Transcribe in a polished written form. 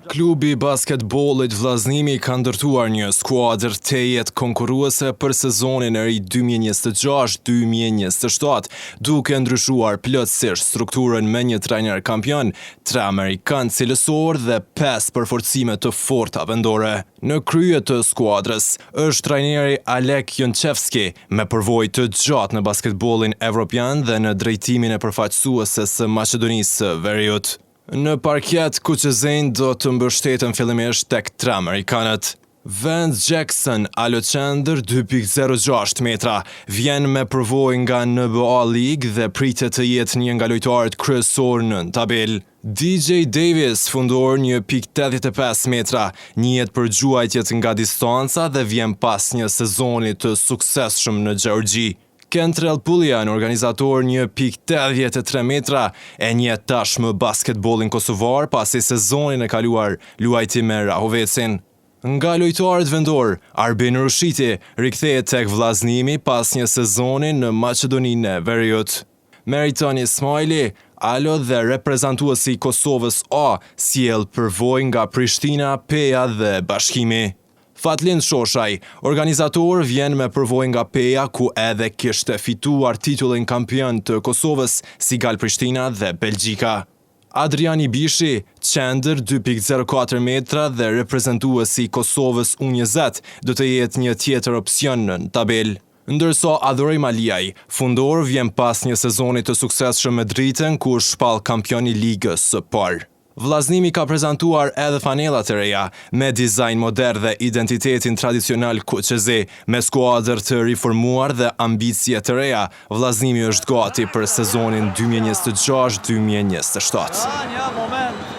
Klubi basketbollit Vllaznimi ka ndërtuar një skuadër të jetë konkurruese për sezonin e ri 2026-2027, duke ndryshuar plotësisht strukturën me një trajner kampion, 3 amerikan cilësor dhe 5 përforcime të forta vendore. Në krye të skuadrës është trajneri Alek Jonchevski me përvojë të gjatë në basketbollin evropian dhe në drejtimin e përfaqësuese së Maqedonisë së Veriut. Në parket Kuqezin do të mbështeten fillimisht tek 3 amerikanët. Vance Jackson, alo qendër 2.06 metra, vjen me përvojë nga NBA League dhe pritet të jetë një nga lojtarët kryesor në tabel. DJ Davis, fundor 1.85 metra, njihet për gjuajtjet nga distanca dhe vjen pas një sezoni të suksesshëm në Gjeorgji. Kentrell Pullian, organizator 1.83 metra, e njihet tashmë basketbollin kosovar pasi sezonin e kaluar luajti me Rahovecin. Nga lojtarët vendor, Arbin Rushiti rikthehet tek Vllaznimi pas një sezoni në Maqedoninë e Veriut. Meriton Ismaili, alo dhe reprezentuesi i Kosovës A, sjell përvojë nga Prishtina, Peja dhe Bashkimi. Fatlind Shoshaj, organizator, vjen me përvojë nga Peja ku edhe kishte fituar titullin kampion të Kosovës si Gal Prishtina dhe Belgjika. Adriani Bishi, qendër 2.04 metra dhe reprezentuesi i Kosovës U20, do të jetë një tjetër opsion në tabel. Ndërsa Adhurim Aliaj, fundor, vjen pas një sezoni të suksesshëm me Dritën ku shpall kampion i ligës së parë. Vllaznimi ka prezantuar edhe fanellat e reja, me dizajn modern dhe identitetin tradicional kuqezi, me skuadër të riformuar dhe ambicie të reja. Vllaznimi është gati për sezonin 2026-2027.